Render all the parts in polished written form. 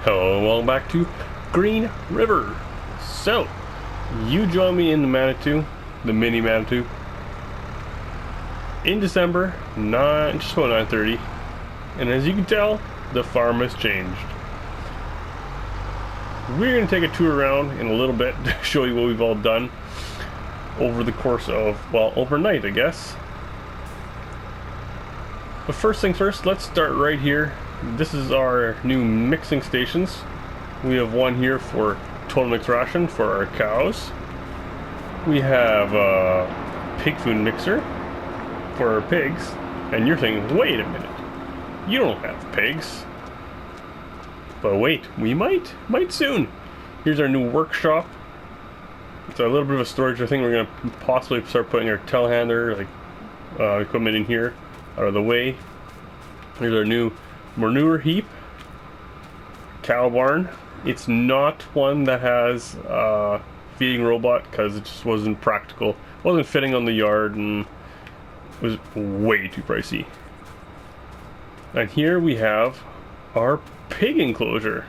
Hello and welcome back to Green River. So, you join me in the Manitou, the mini Manitou, in December, just about 9:30, and as you can tell, the farm has changed. We're going to take a tour around in a little bit to show you what we've all done over the course of, well, overnight, I guess. But first things first, let's start right here. This is our new mixing stations. We have one here for total mix ration for our cows. We have a pig food mixer for our pigs. And you're thinking, wait a minute, you don't have pigs. But wait, we might soon. Here's our new workshop. It's a little bit of a storage thing. We're gonna possibly start putting our telehandler, equipment in here, out of the way. Here's our new manure heap, cow barn. It's not one that has a feeding robot because it just wasn't practical. It wasn't fitting on the yard and it was way too pricey. And here we have our pig enclosure.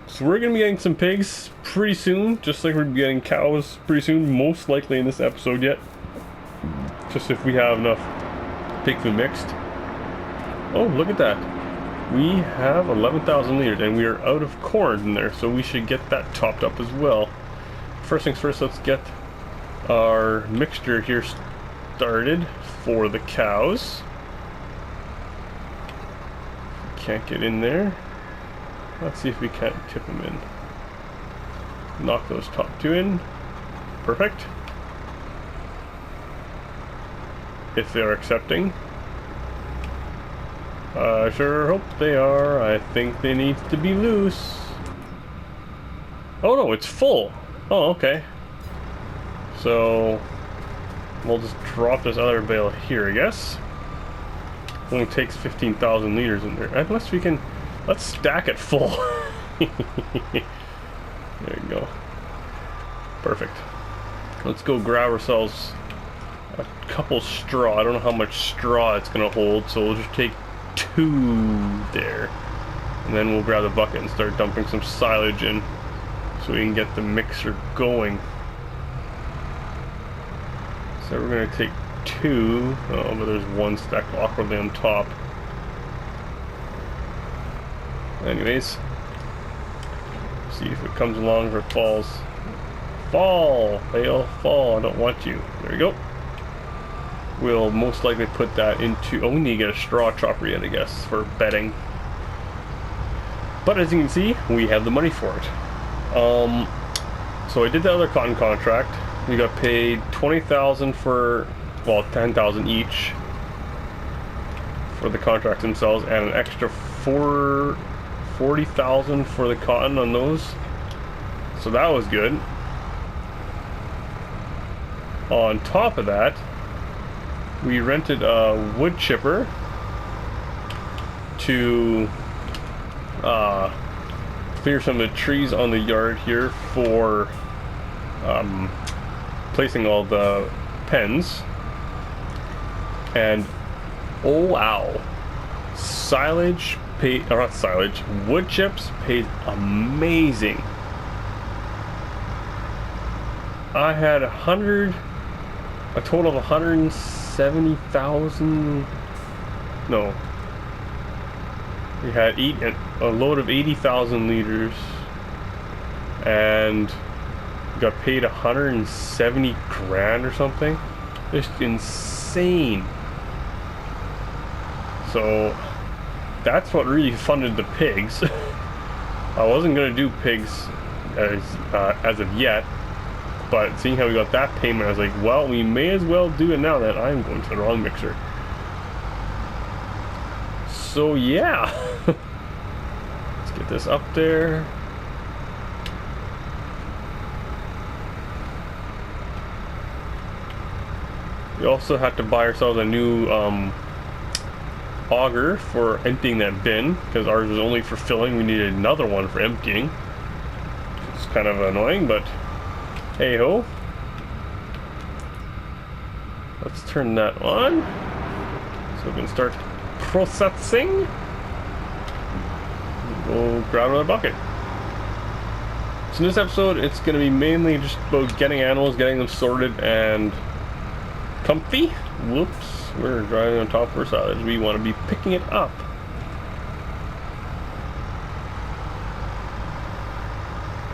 So we're going to be getting some pigs pretty soon, just like we're getting cows pretty soon, most likely in this episode yet. Just if we have enough pig food mixed. Oh, look at that. We have 11,000 liters and we are out of corn in there, so we should get that topped up as well. First things first, let's get our mixture here started for the cows. Can't get in there. Let's see if we can't tip them in. Knock those top two in. Perfect. If they're accepting. I sure hope they are. I think they need to be loose. Oh no, it's full. Oh, okay. So we'll just drop this other bale here, I guess. Only takes 15,000 liters in there. Unless we can, let's stack it full. There you go. Perfect. Let's go grab ourselves a couple straw. I don't know how much straw it's gonna hold, so we'll just take 2 there. And then we'll grab the bucket and start dumping some silage in so we can get the mixer going. So we're gonna take 2. Oh, but there's one stacked awkwardly on top. Anyways, see if it comes along or it falls. Fall! Bale, fall. I don't want you. There we go. We'll most likely put that into... Oh, we need to get a straw chopper yet, I guess, for bedding. But as you can see, we have the money for it. So I did the other cotton contract. We got paid 20,000 for... well, 10,000 each for the contracts themselves, and an extra 40,000 for the cotton on those. So that was good. On top of that, we rented a wood chipper to clear some of the trees on the yard here for placing all the pens. And oh wow, silage paid, or not silage, wood chips paid amazing. I had a total of 170,000. No, we had a load of 80,000 liters, and got paid 170 grand or something. Just insane. So that's what really funded the pigs. I wasn't gonna do pigs as of yet, but seeing how we got that payment, I was like, well, we may as well do it now that I'm going to the wrong mixer. So yeah, let's get this up there. We also had to buy ourselves a new auger for emptying that bin, because ours was only for filling. We needed another one for emptying. It's kind of annoying, but hey ho. Let's turn that on so we can start processing. grab another bucket. So in this episode, it's going to be mainly just about getting animals, getting them sorted and comfy. Whoops, we're driving on top of our silage. We want to be picking it up.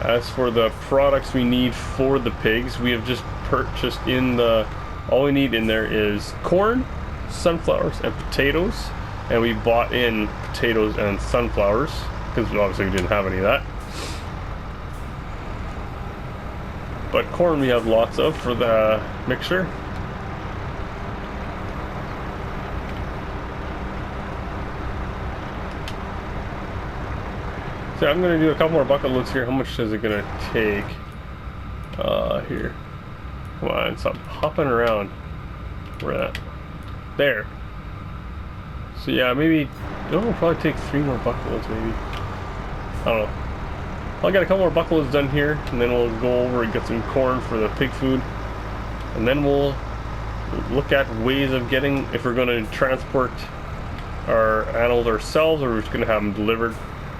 As for the products we need for the pigs, we have just purchased all we need in there is corn, sunflowers, and potatoes. And we bought in potatoes and sunflowers, because obviously we didn't have any of that. But corn we have lots of for the mixture. So I'm going to do a couple more bucket loads here. How much is it going to take? Here. Come on, stop hopping around. Where at? There. So yeah, maybe... it'll probably take 3 more bucket loads, maybe. I don't know. I'll get a couple more bucket loads done here, and then we'll go over and get some corn for the pig food. And then we'll look at ways of getting... if we're going to transport our animals ourselves, or we're just going to have them delivered.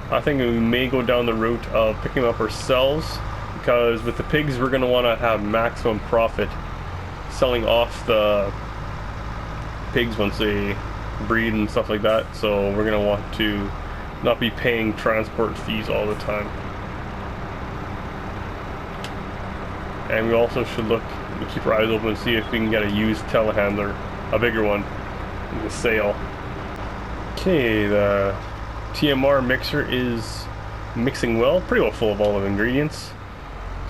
I think we may go down the route of picking them up ourselves, because with the pigs we're going to want to have maximum profit selling off the pigs once they breed and stuff like that. So we're going to want to not be paying transport fees all the time. And we also should keep our eyes open and see if we can get a used telehandler, a bigger one, in the sale. Okay, the TMR mixer is mixing well, pretty well full of all of the ingredients.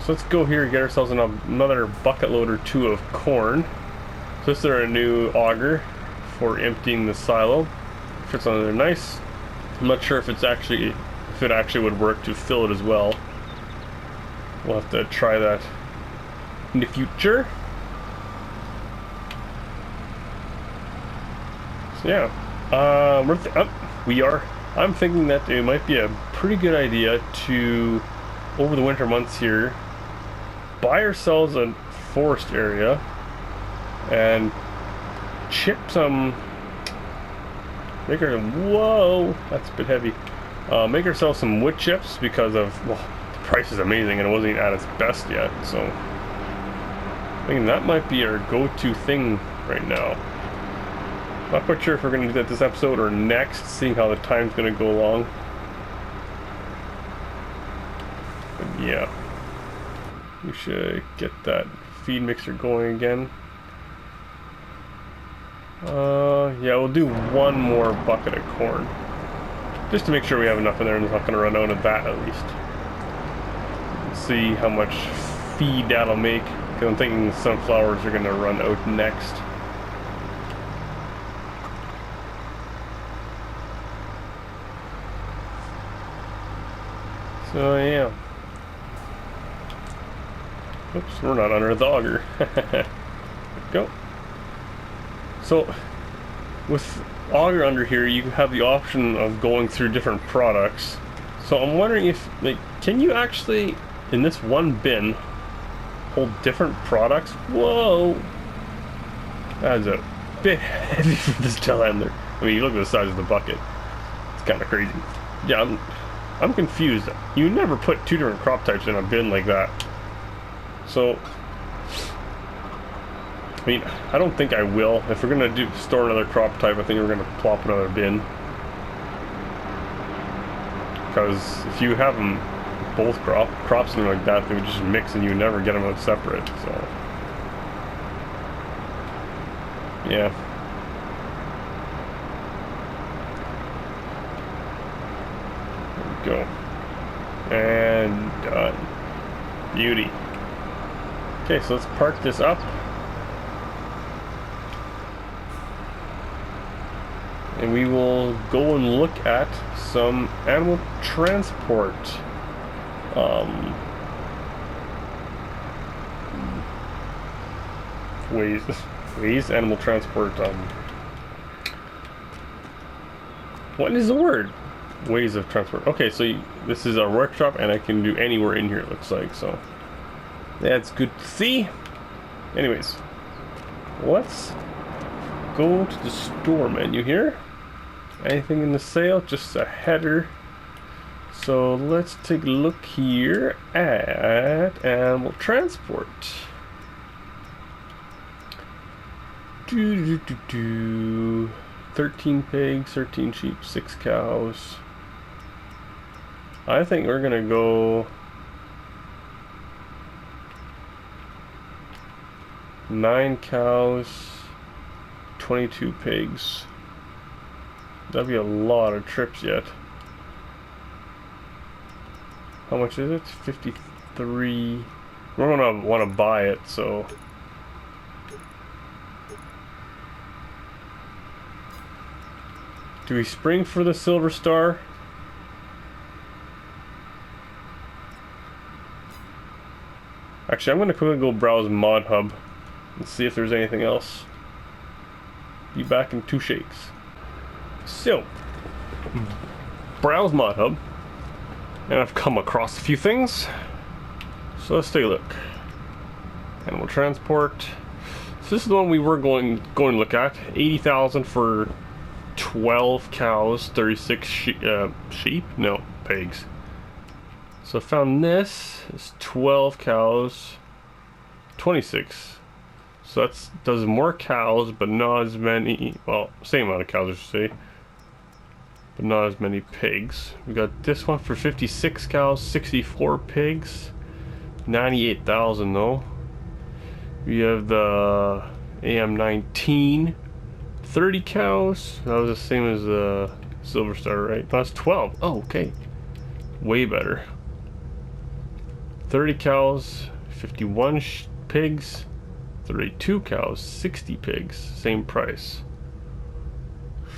So let's go here and get ourselves another bucket load or 2 of corn. So this is our new auger for emptying the silo. Fits on there nice. I'm not sure if it actually would work to fill it as well. We'll have to try that in the future. So yeah, I'm thinking that it might be a pretty good idea to, over the winter months here, buy ourselves a forest area and chip some, whoa, that's a bit heavy. Make ourselves some wood chips, because of, well, the price is amazing and it wasn't even at its best yet, so I think that might be our go-to thing right now. Not quite sure if we're going to do that this episode or next, seeing how the time's going to go along. But yeah, we should get that feed mixer going again. Yeah, we'll do 1 more bucket of corn, just to make sure we have enough in there and it's not going to run out of that at least. Let's see how much feed that'll make, because I'm thinking sunflowers are going to run out next. So yeah. Oops, we're not under the auger. Go. So with auger under here, you have the option of going through different products. So I'm wondering if, like, can you actually, in this one bin, hold different products? Whoa! That's a bit heavy for this telehandler. I mean, you look at the size of the bucket. It's kind of crazy. Yeah, I'm confused. You never put 2 different crop types in a bin like that. So, I mean, I don't think I will. If we're gonna store another crop type, I think we're gonna plop another bin. Because if you have them both crops and like that, they would just mix and you would never get them out separate. So, yeah. Go. And done. Beauty. Okay, so let's park this up. And we will go and look at some animal transport. Ways animal transport. What is the word? Ways of transport. Okay, so this is our workshop, and I can do anywhere in here, it looks like, so that's good to see. Anyways, let's go to the store menu here. Anything in the sale? Just a header, So let's take a look here at animal transport. 13 pigs, 13 sheep, 6 cows. I think we're gonna go 9 cows, 22 pigs. That'd be a lot of trips yet. How much is it? 53. We're gonna want to buy it, so. Do we spring for the Silver Star? Actually, I'm gonna quickly go browse Mod Hub and see if there's anything else. Be back in 2 shakes. So, browse Mod Hub. And I've come across a few things. So let's take a look. Animal transport. So this is the one we were going to look at. 80,000 for 12 cows, 36 sheep? No, pigs. So I found this. It's 12 cows, 26. So that does more cows, but not as many. Well, same amount of cows, I should say. But not as many pigs. We got this one for 56 cows, 64 pigs, 98,000 though. We have the AM19, 30 cows. That was the same as the Silver Star, right? That's 12. Oh, okay. Way better. 30 cows, 51 pigs, 32 cows, 60 pigs. Same price.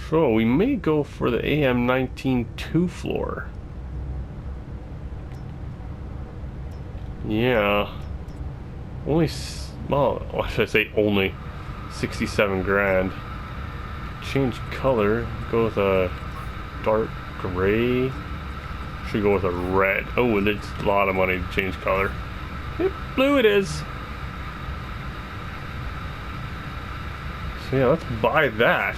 So we may go for the AM19 2-floor. Yeah. Only, well, why should I say only 67 grand. Change color. Go with a dark gray. Should go with a red. Oh, and it's a lot of money to change color. Yep, blue it is. So yeah, let's buy that.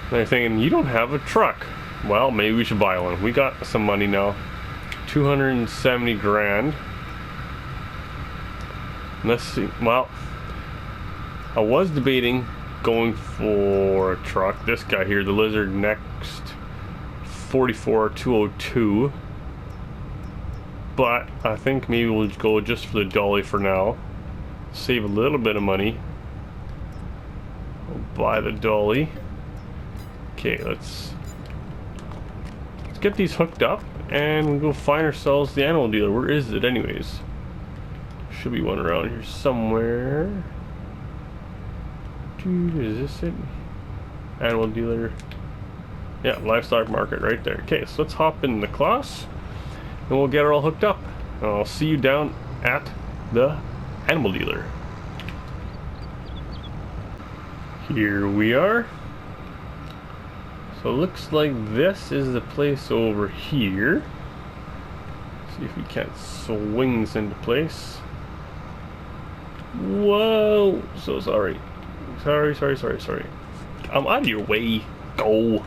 And they're thinking, you don't have a truck. Well, maybe we should buy one. We got some money now. 270 grand. Let's see. Well, I was debating going for a truck. This guy here, the Lizard Next 44202. But I think maybe we'll go just for the dolly for now. Save a little bit of money. We'll buy the dolly. Okay, let's get these hooked up and we'll go find ourselves the animal dealer. Where is it anyways? Should be one around here somewhere. Dude, is this it? Animal dealer. Yeah, livestock market right there. Okay, so let's hop in the class and we'll get her all hooked up. And I'll see you down at the animal dealer. Here we are. So it looks like this is the place over here. See if we can't swing this into place. Whoa! So sorry. Sorry. I'm out of your way. Go.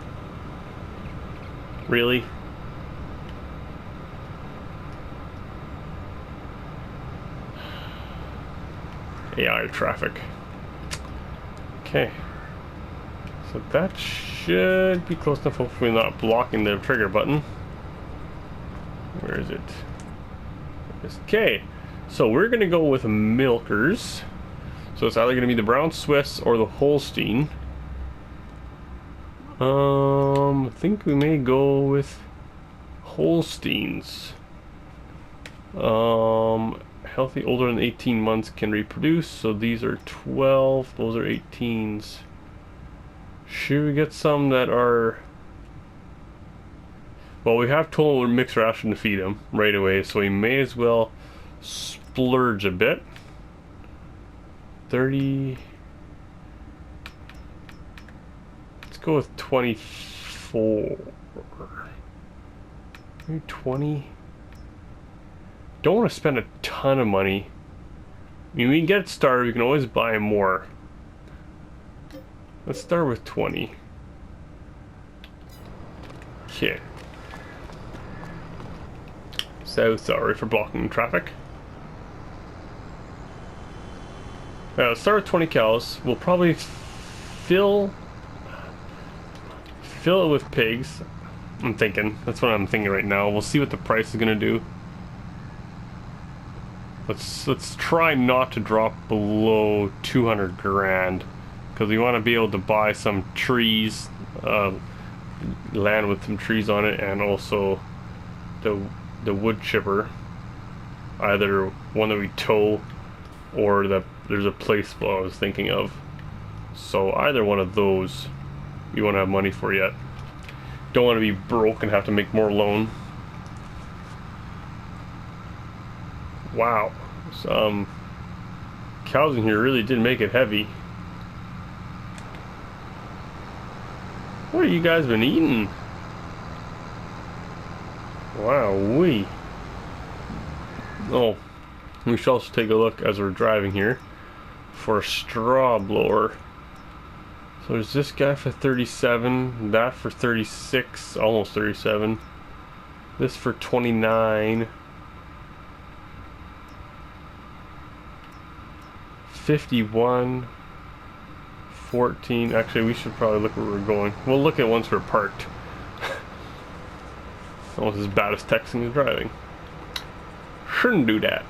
Really? AI traffic. Okay. So that should be close enough, hopefully not blocking the trigger button. Where is it? Okay. So we're gonna go with milkers. So it's either gonna be the Brown Swiss or the Holstein. I think we may go with Holsteins. Healthy older than 18 months can reproduce, so these are 12, those are 18s. Should we get some that are... Well, we have total mixed ration to feed them right away, so we may as well splurge a bit. 30... Let's go with 24. Maybe 20. Don't want to spend a ton of money. I mean, we can get started, we can always buy more. Let's start with 20. Okay. sorry for blocking traffic. Let's start with 20 cows. We'll probably fill it with pigs. I'm thinking. That's what I'm thinking right now. We'll see what the price is gonna do. Let's try not to drop below 200 grand, because we want to be able to buy some trees, land with some trees on it, and also the wood chipper, either one that we tow or that there's a place I was thinking of. So either one of those you want to have money for yet. Don't want to be broke and have to make more loan. Wow, some cows in here really did make it heavy. What have you guys been eating? Wow-wee. Oh, we should also take a look as we're driving here for a straw blower. So there's this guy for 37, that for 36, almost 37. This for 29. 51. 14. Actually, we should probably look where we're going. We'll look at once we're parked. Almost as bad as texting and driving. Shouldn't do that.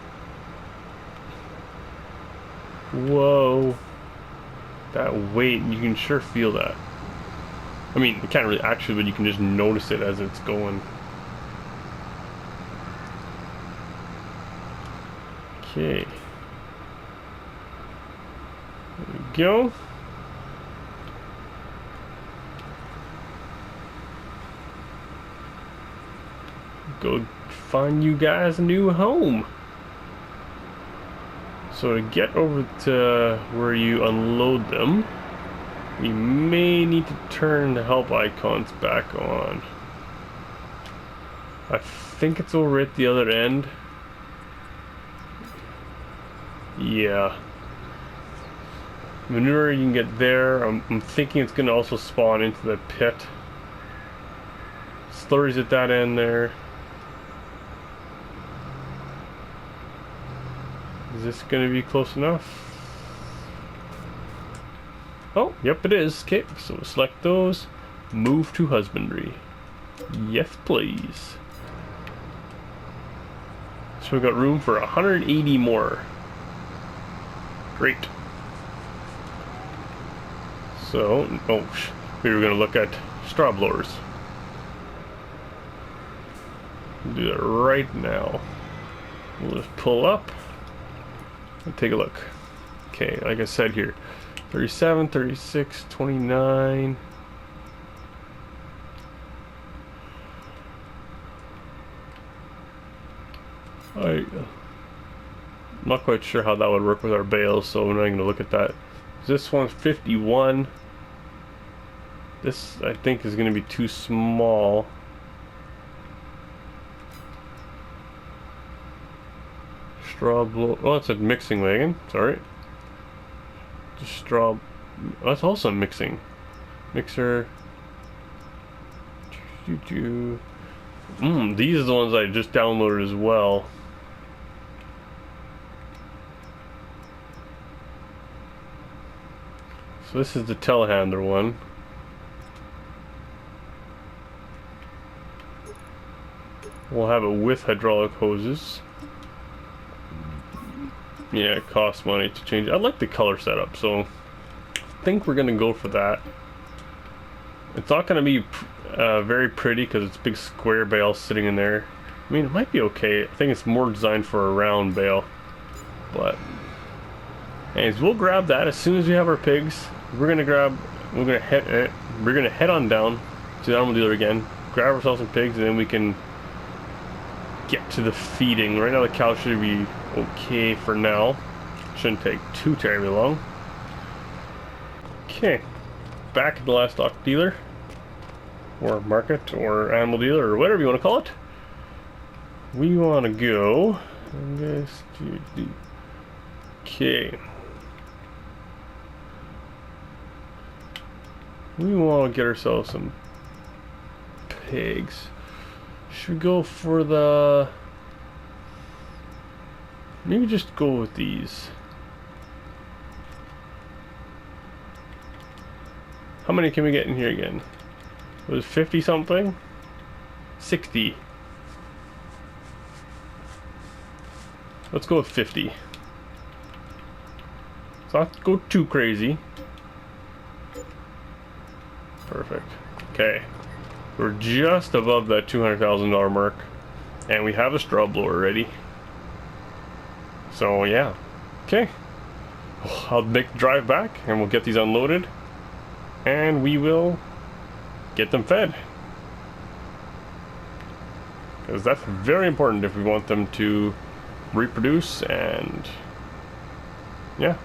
Whoa. That weight, you can sure feel that. I mean, you can't really actually, but you can just notice it as it's going. Okay. There we go. Go find you guys a new home. So to get over to where you unload them, we may need to turn the help icons back on. I think it's over at the other end. Yeah. Manure you can get there. I'm thinking it's going to also spawn into the pit. Slurries at that end there. Is this going to be close enough? Oh, yep it is. Okay, so select those. Move to husbandry. Yes, please. So we've got room for 180 more. Great. So, we were going to look at straw blowers. We'll do that right now. We'll just pull up. Take a look. Okay, like I said here, 37, 36, 29. I'm not quite sure how that would work with our bales, so we're not going to look at that. This one's 51. This, I think, is going to be too small. Straw blow. Oh, it's a mixing wagon. Sorry. Just straw. Oh, that's also mixing. Mixer. These are the ones I just downloaded as well. So this is the telehandler one. We'll have it with hydraulic hoses. Yeah, it costs money to change it. I like the color setup, so I think we're gonna go for that. It's not gonna be very pretty because it's big square bale sitting in there. I mean, it might be okay. I think it's more designed for a round bale. But anyways, we'll grab that as soon as we have our pigs. We're gonna head on down to the animal dealer again, grab ourselves some pigs, and then we can get to the feeding. Right now the cow should be okay for now. Shouldn't take too terribly long. Okay, back at the livestock dealer, or market, or animal dealer, or whatever you want to call it. We want to go. Okay. We want to get ourselves some pigs. Should we go for the Maybe just go with these. How many can we get in here again? It was 50 something? 60. Let's go with 50. Let's not go too crazy. Perfect. Okay. We're just above that $200,000 mark. And we have a straw blower ready. So yeah. Okay. I'll make the drive back and we'll get these unloaded. And we will get them fed. Because that's very important if we want them to reproduce and yeah.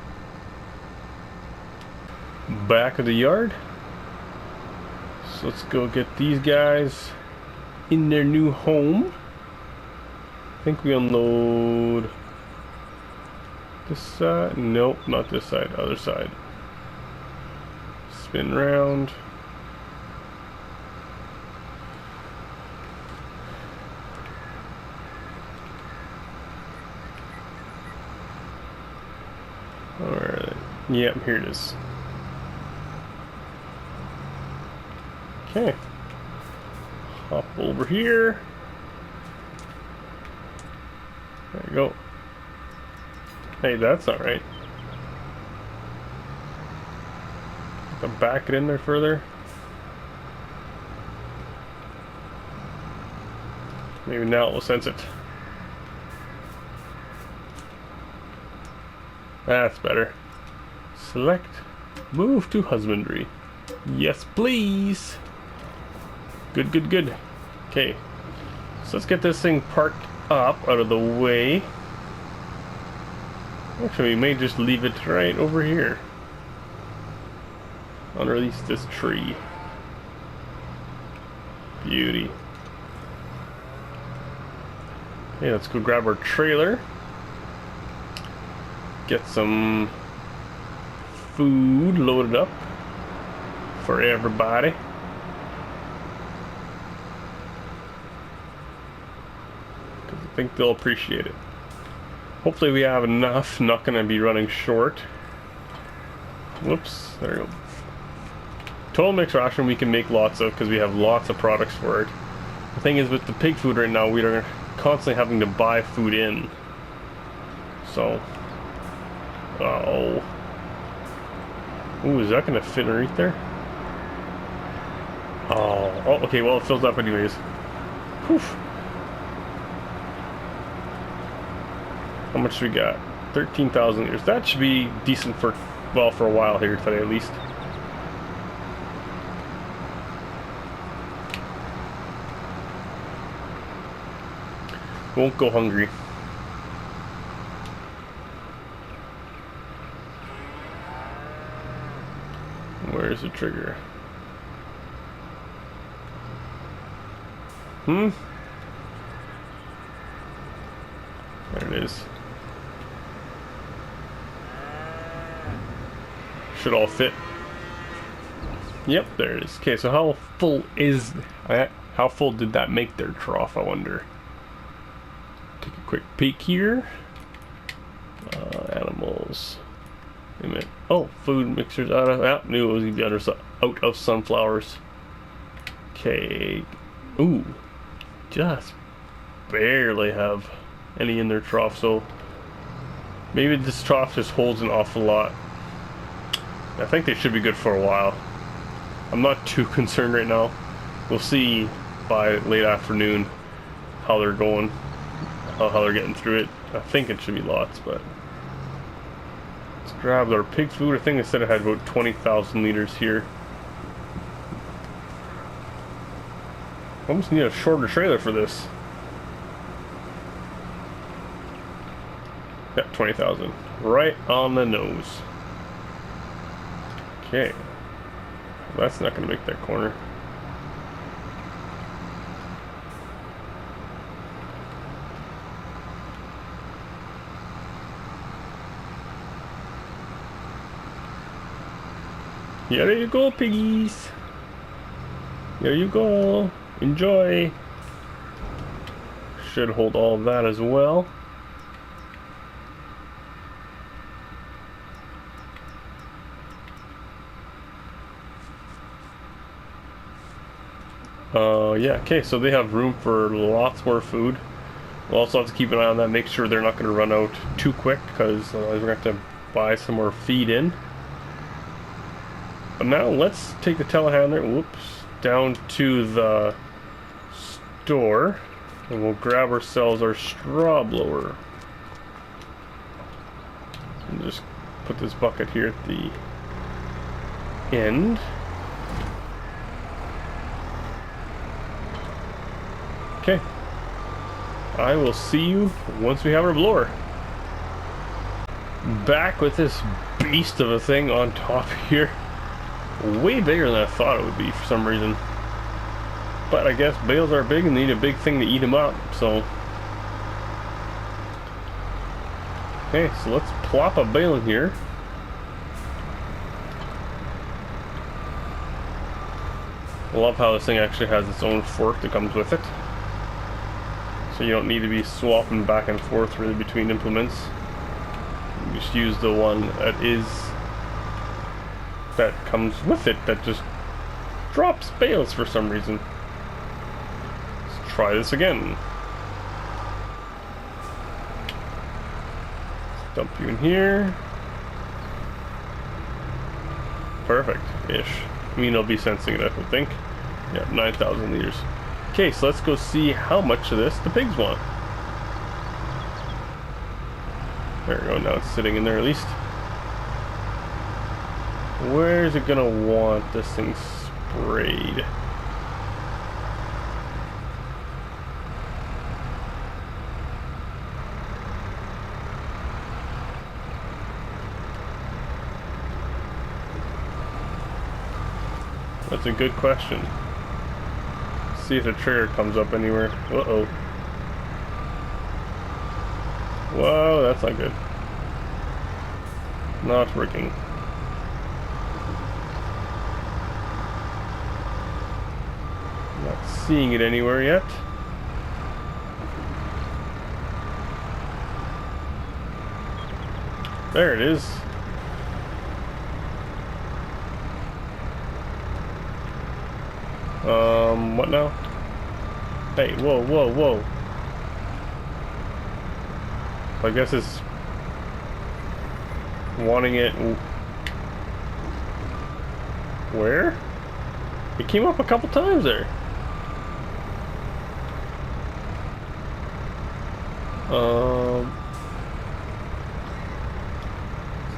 Back of the yard. So let's go get these guys in their new home. I think we unload this side. Nope, not this side, other side. Spin round. Alright, yep, here it is. Okay. Hop over here. There you go. Hey, that's not right. Back it in there further. Maybe now it will sense it. That's better. Select, move to husbandry. Yes, please. Good, good, good. Okay. So let's get this thing parked up out of the way. Actually, we may just leave it right over here. Unrelease this tree. Beauty. Okay, let's go grab our trailer. Get some food loaded up for everybody. Because I think they'll appreciate it. Hopefully we have enough, not going to be running short. Whoops, there we go. Total mix ration we can make lots of because we have lots of products for it. The thing is with the pig food right now, we are constantly having to buy food in. So, oh. Ooh, is that going to fit right there? Oh, okay, well it fills up anyways. Whew. How much we got? 13,000 liters. That should be decent for, well, for a while here today at least. Won't go hungry. Where's the trigger? There it is. Should all fit. Yep, there it is. Okay, so how full is that? How full did that make their trough, I wonder? Take a quick peek here. Animals. Wait a minute. Oh, food mixers out of. I knew it was gonna be out of sunflowers. Okay. Ooh, just barely have any in their trough, so maybe this trough just holds an awful lot. I think they should be good for a while. I'm not too concerned right now. We'll see by late afternoon how they're going, how they're getting through it. I think it should be lots, but let's grab our pig food. I think they said it had about 20,000 liters here. Almost need a shorter trailer for this. Yeah, 20,000. Right on the nose. Okay. Well, that's not going to make that corner. Here you go, piggies. Here you go. Enjoy. Should hold all of that as well. Yeah, okay, so they have room for lots more food. We'll also have to keep an eye on that, make sure they're not going to run out too quick, because we're going to have to buy some more feed in. But now let's take the telehandler, whoops, down to the store, and we'll grab ourselves our straw blower. And just put this bucket here at the end. Okay. I will see you once we have our blower. Back with this beast of a thing on top here. Way bigger than I thought it would be for some reason. But I guess bales are big and they need a big thing to eat them up, so. Okay, so let's plop a bale in here. I love how this thing actually has its own fork that comes with it. So you don't need to be swapping back and forth really between implements. You just use the one that comes with it, that just drops bales for some reason. Let's try this again. Let's dump you in here. Perfect-ish. I mean, it'll be sensing it, I would think. Yeah, 9,000 liters. Okay, so let's go see how much of this the pigs want. There we go, now it's sitting in there at least. Where is it gonna want this thing sprayed? That's a good question. See if the trigger comes up anywhere. Uh-oh. Whoa, that's not good. Not working. Not seeing it anywhere yet. There it is. What now? Hey, whoa, whoa, whoa. I guess it's wanting it. Where? It came up a couple times there.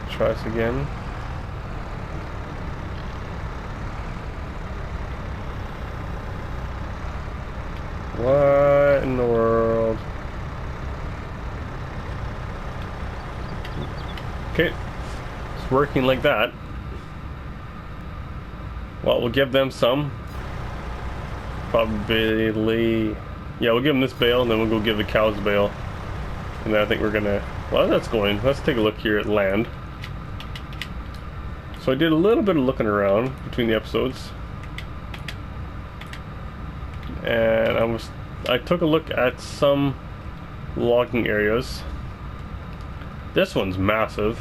Let's try this again. What in the world? Okay, it's working like that. Well, we'll give them some. Probably, yeah, we'll give them this bale, and then we'll go give the cows a bale. And then I think we're gonna, well, that's going. Let's take a look here at land. So I did a little bit of looking around between the episodes. And I took a look at some logging areas. This one's massive,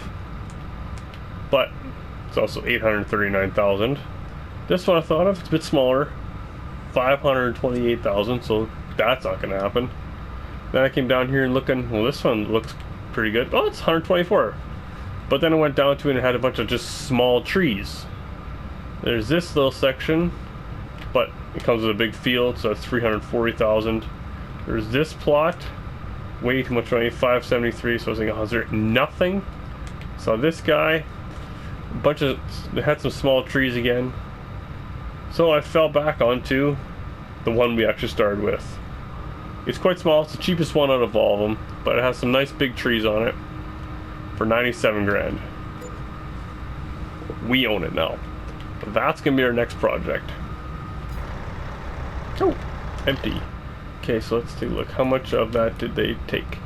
but it's also 839,000. This one I thought of, it's a bit smaller, 528,000, so that's not gonna happen. Then I came down here and looking, well, this one looks pretty good. Oh, it's 124. But then I went down to it and it had a bunch of just small trees. There's this little section, but it comes with a big field, so that's 340,000. There's this plot, way too much money, 573, so I was thinking, oh, is there nothing? So this guy, a bunch of, they had some small trees again. So I fell back onto the one we actually started with. It's quite small, it's the cheapest one out of all of them, but it has some nice big trees on it for 97 grand. We own it now. That's gonna be our next project. Oh, empty. Okay, so let's take a look. How much of that did they take?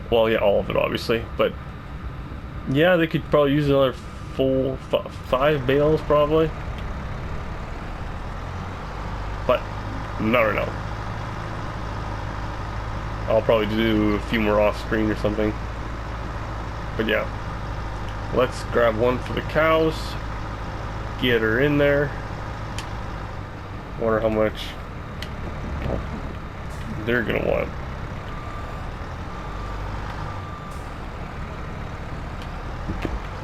Well, yeah, all of it, obviously. But yeah, they could probably use another full 5 bales, probably. But not right now. I'll probably do a few more off screen or something. But yeah, let's grab one for the cows. Get her in there. Wonder how much they're gonna want.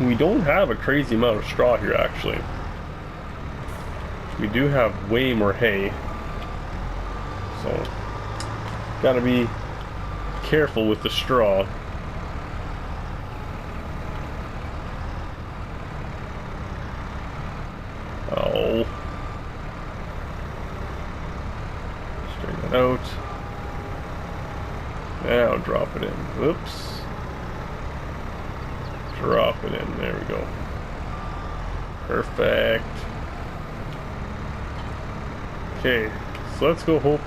We don't have a crazy amount of straw here, actually. We do have way more hay. So, gotta be careful with the straw. Oh. Straighten that out. Now drop it in. Whoops. Drop it in. There we go. Perfect. Okay, so let's go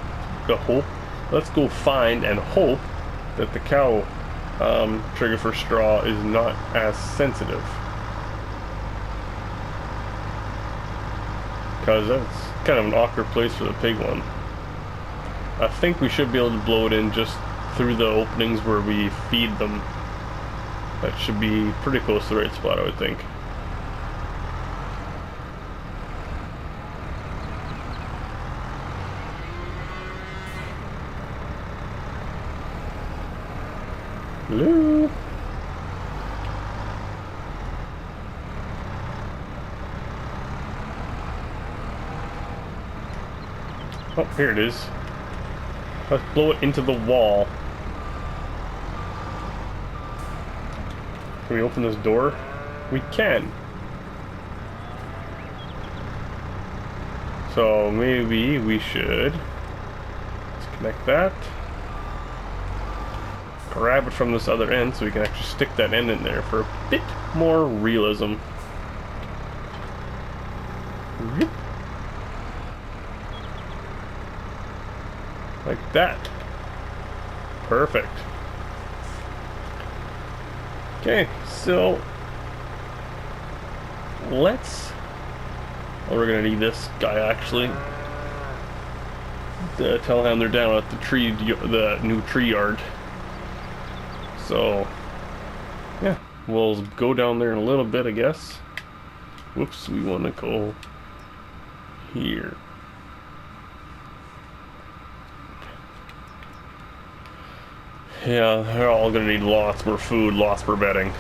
let's go find and hope that the cow trigger for straw is not as sensitive. Because that's kind of an awkward place for the pig one. I think we should be able to blow it in just through the openings where we feed them. That should be pretty close to the right spot, I would think. Hello? Oh, here it is. Let's blow it into the wall. Can we open this door? We can. So maybe we should disconnect that. Grab it from this other end so we can actually stick that end in there for a bit more realism. Yep. Like that. Perfect. Okay, so let's... Oh, we're gonna need this guy actually. The telehandler down at the new tree yard. So, yeah, we'll go down there in a little bit, I guess. Whoops, we want to go here. Yeah, they're all going to need lots more food, lots more bedding.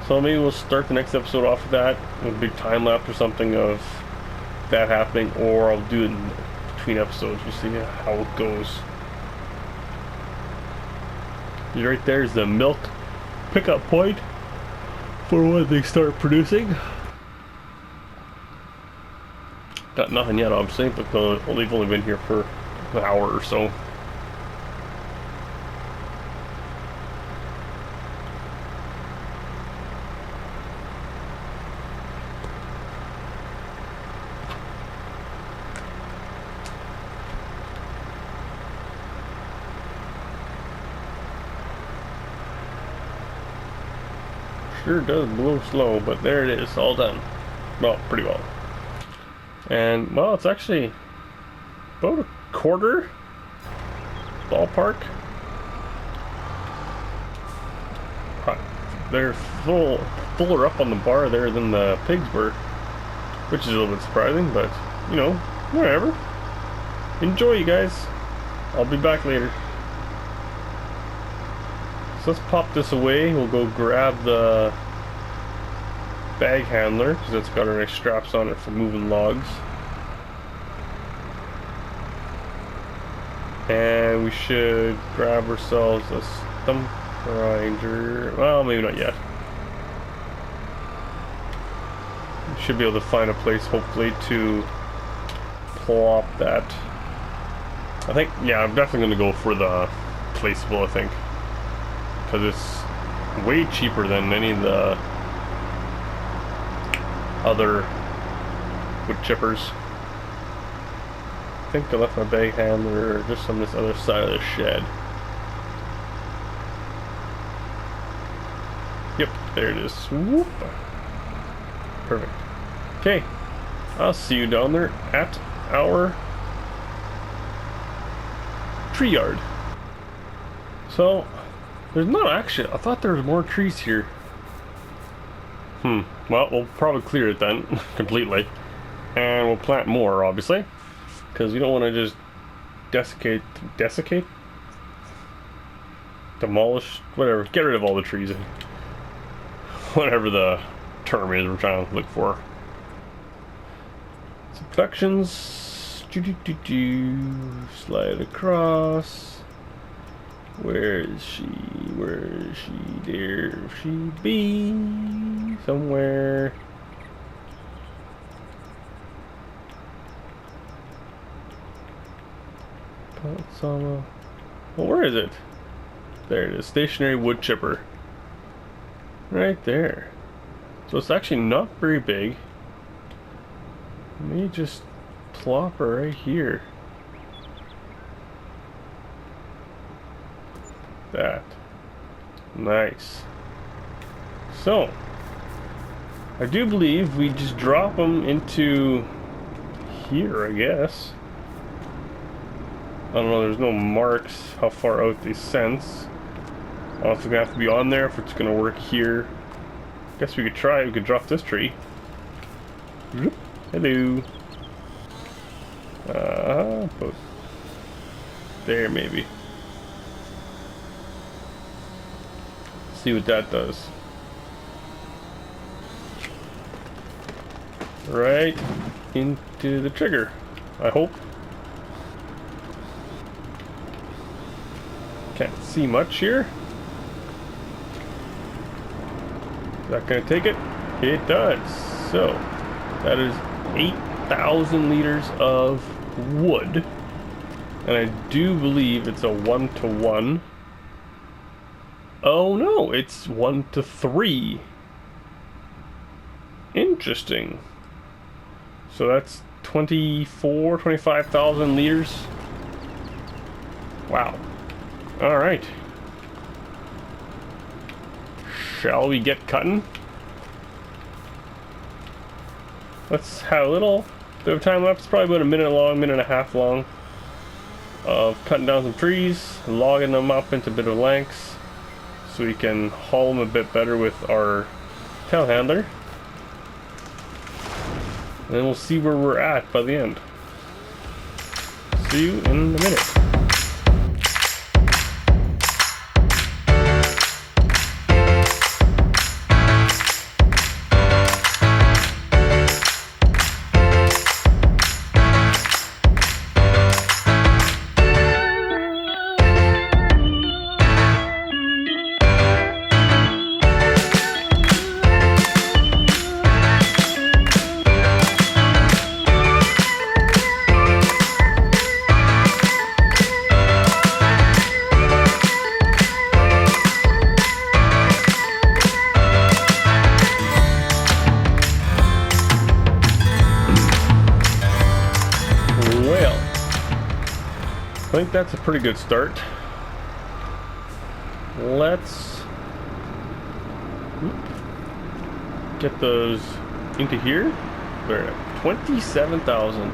So maybe we'll start the next episode off with that, with a big time lapse or something of that happening, or I'll do it in between episodes to see how it goes. Right there is the milk pickup point for when they start producing. Got nothing yet, obviously, but they've only been here for an hour or so. Sure does blow slow, but there it is, all done. Well, pretty well. And, well, it's actually about a quarter ballpark. They're fuller up on the bar there than the pigs were, which is a little bit surprising, but, you know, whatever. Enjoy, you guys. I'll be back later. So let's pop this away. We'll go grab the bag handler because it's got our nice straps on it for moving logs. And we should grab ourselves a stump grinder. Well, maybe not yet. We should be able to find a place, hopefully, to plop that. I think, yeah, I'm definitely going to go for the placeable, I think. Because it's way cheaper than any of the other wood chippers. I think I left my bag handler just on this other side of the shed. Yep, there it is. Whoop. Perfect. Okay, I'll see you down there at our tree yard. So, there's not actually, I thought there was more trees here. Well, we'll probably clear it then, completely. And we'll plant more, obviously, because you don't want to just desiccate? Demolish, whatever, get rid of all the trees. Whatever the term is we're trying to look for. Subductions. Slide across. Where is she? Where is she? There she be. Somewhere. Well, where is it? There it is. Stationary wood chipper. Right there. So it's actually not very big. Let me just plop her right here. That. Nice. So, I do believe we just drop them into here, I guess. I don't know, there's no marks how far out they sense. Also gonna have to be on there if it's gonna work here. Guess we could try, we could drop this tree. Hello. About there maybe. See what that does. Right into the trigger, I hope. Can't see much here. Is that gonna take it? It does. So that is 8,000 liters of wood, and I do believe it's a 1-to-1. Oh no, it's 1-to-3. Interesting. So that's 25,000 liters. Wow. All right. Shall we get cutting? Let's have a little bit of time lapse, probably about a minute long, minute and a half long, of cutting down some trees, logging them up into a bit of lengths, so we can haul them a bit better with our telehandler. And then we'll see where we're at by the end. See you in a minute. I think that's a pretty good start. Let's get those into here. Very nice. 27,000.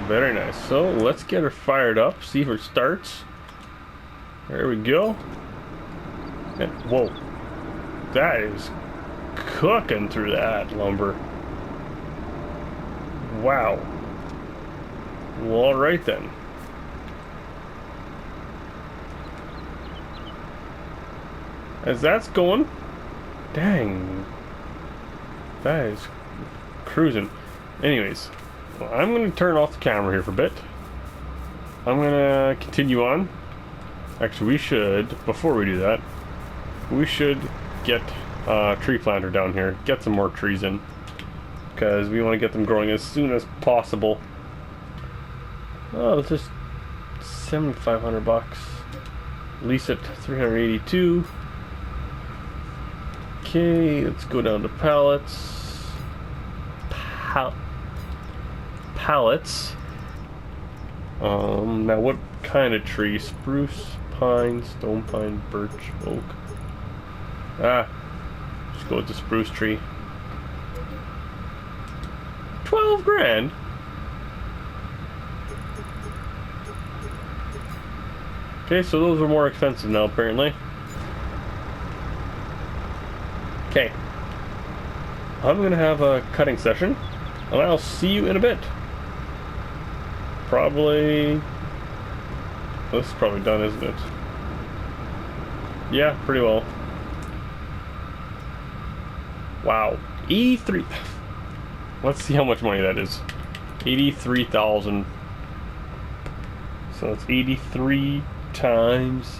Very nice. So let's get her fired up, see if it starts. There we go. And, whoa. That is cooking through that lumber. Wow. Well, alright then. As that's going, dang, that is cruising. Anyways, well, I'm going to turn off the camera here for a bit. I'm going to continue on. Actually, we should, before we do that, we should get a tree planter down here, get some more trees in, because we want to get them growing as soon as possible. Oh, it's just $7,500. Lease it $382. Okay, let's go down to pallets. Pallets. Now what kind of tree? Spruce, pine, stone pine, birch, oak. Just go with the spruce tree. 12 grand? Okay, so those are more expensive now apparently. Okay, I'm gonna have a cutting session and I'll see you in a bit. Probably... This is probably done, isn't it? Yeah, pretty well. Wow. 83... Let's see how much money that is. 83,000. So it's 83 times...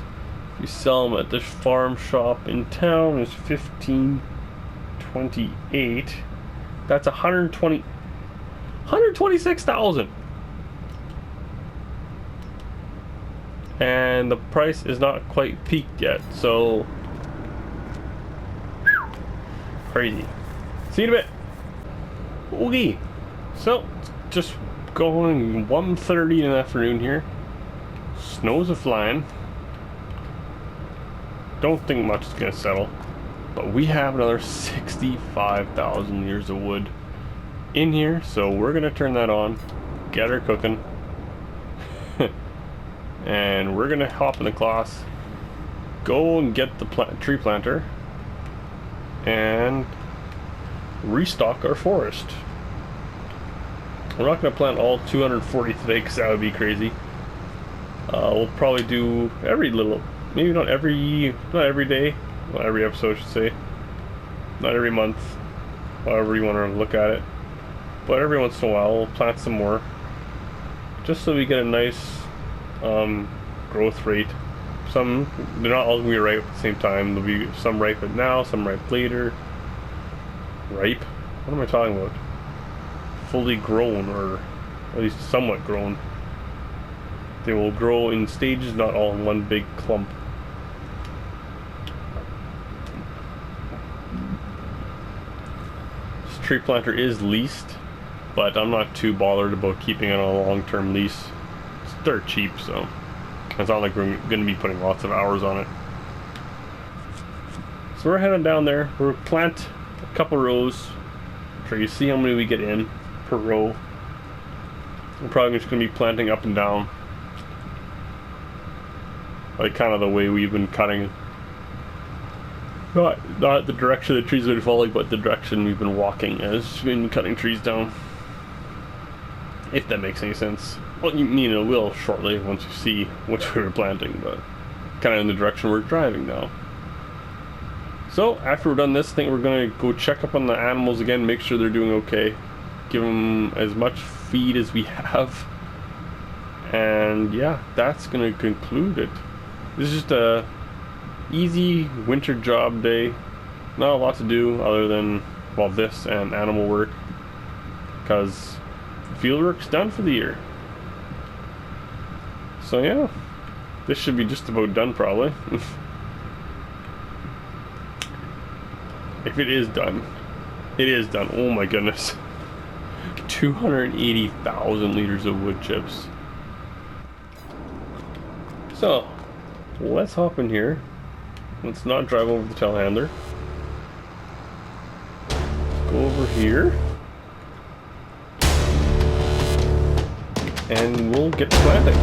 You sell them at the farm shop in town is 1528. That's 126,000. And the price is not quite peaked yet, so crazy. See you in a bit. Okay, so just going 1:30 in the afternoon here. Snows are flying. Don't think much is gonna settle, but we have another 65,000 liters of wood in here, so we're gonna turn that on, get her cooking, and we're gonna hop in the class, go and get the tree planter, and restock our forest. We're not gonna plant all 240 today because that would be crazy. We'll probably do every little. Maybe not every day, not every episode I should say, not every month, however you want to look at it, but every once in a while we'll plant some more, just so we get a nice growth rate. Some, they're not all going to be ripe at the same time, there'll be some ripe now, some ripe later. Ripe? What am I talking about? Fully grown, or at least somewhat grown. They will grow in stages, not all in one big clump. This tree planter is leased, but I'm not too bothered about keeping it on a long-term lease. It's dirt cheap, so it's not like we're going to be putting lots of hours on it. So we're heading down there. We'll plant a couple rows. So you see how many we get in per row. We're probably just going to be planting up and down, like kind of the way we've been cutting. Not the direction the trees have been falling, but the direction we've been walking as we've been cutting trees down. If that makes any sense. Well, you mean it will shortly once you see which way we're planting, but kind of in the direction we're driving now. So after we're done this, I think we're gonna go check up on the animals again, make sure they're doing okay, give them as much feed as we have, and yeah, that's gonna conclude it. This is just a easy winter job day. Not a lot to do other than, well, this and animal work, because field work's done for the year. So yeah, this should be just about done probably. If it is done, it is done. Oh my goodness. 280,000 liters of wood chips. So, let's hop in here. Let's not drive over the telehandler. Let's go over here. And we'll get to planting.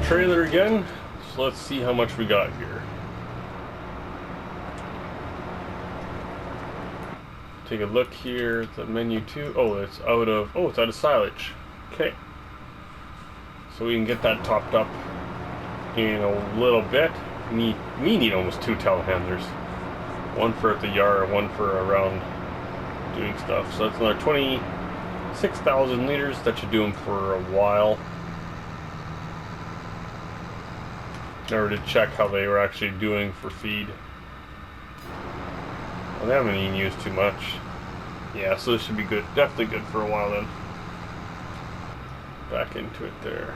Trailer again, so let's see how much we got here. Take a look here at the menu too. Oh, it's out of silage. Okay, so we can get that topped up in a little bit. We need almost 2 telehandlers, one for at the yard, one for around doing stuff. So that's another 26,000 liters. That should do them for a while. In order to check how they were actually doing for feed. Well, they haven't even used too much. Yeah, so this should be good. Definitely good for a while then. Back into it there.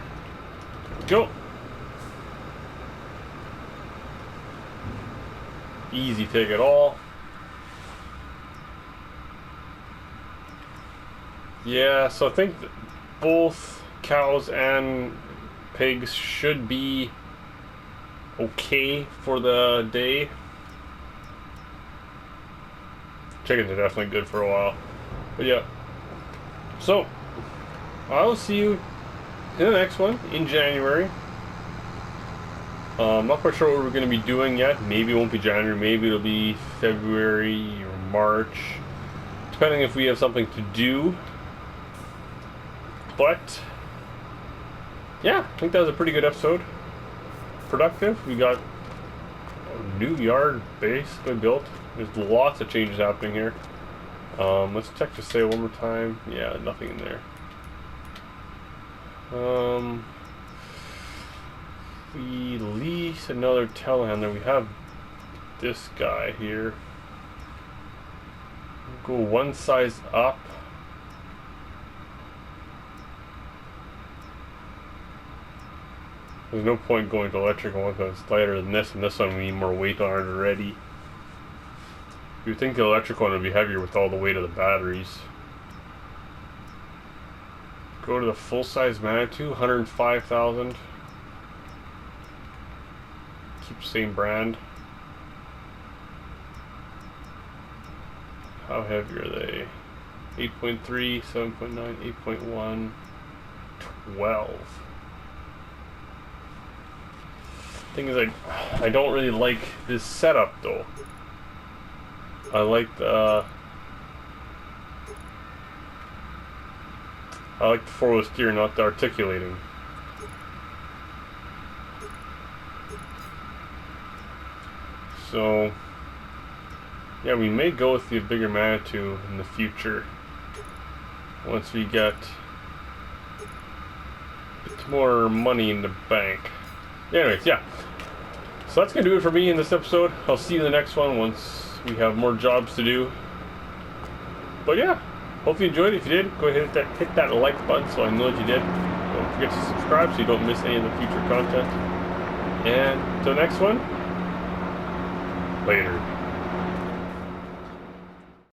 Go! Easy take it all. Yeah, so I think that both cows and pigs should be okay for the day. Chickens are definitely good for a while. But yeah. So, I'll see you in the next one in January. I'm not quite sure what we're going to be doing yet. Maybe it won't be January. Maybe it'll be February or March. Depending if we have something to do. But, yeah, I think that was a pretty good episode. Productive. We got a new yard basically built. There's lots of changes happening here. Let's check to say one more time. Yeah, nothing in there. We lease another telehandler. We have this guy here. Go one size up. There's no point going to electrical one because it's lighter than this, and this one we need more weight on it already. You'd think the electrical one would be heavier with all the weight of the batteries. Go to the full-size Manitou, 105,000. Keep the same brand. How heavy are they? 8.3, 7.9, 8.1, 12. Thing is, I don't really like this setup though. I like the four-wheel steer, not the articulating. So, yeah, we may go with the bigger Manitou in the future once we get a bit more money in the bank. Anyways, yeah. So that's going to do it for me in this episode. I'll see you in the next one once we have more jobs to do. But yeah, hope you enjoyed it. If you did, go ahead and hit that like button so I know that you did. Don't forget to subscribe so you don't miss any of the future content. And until the next one, later.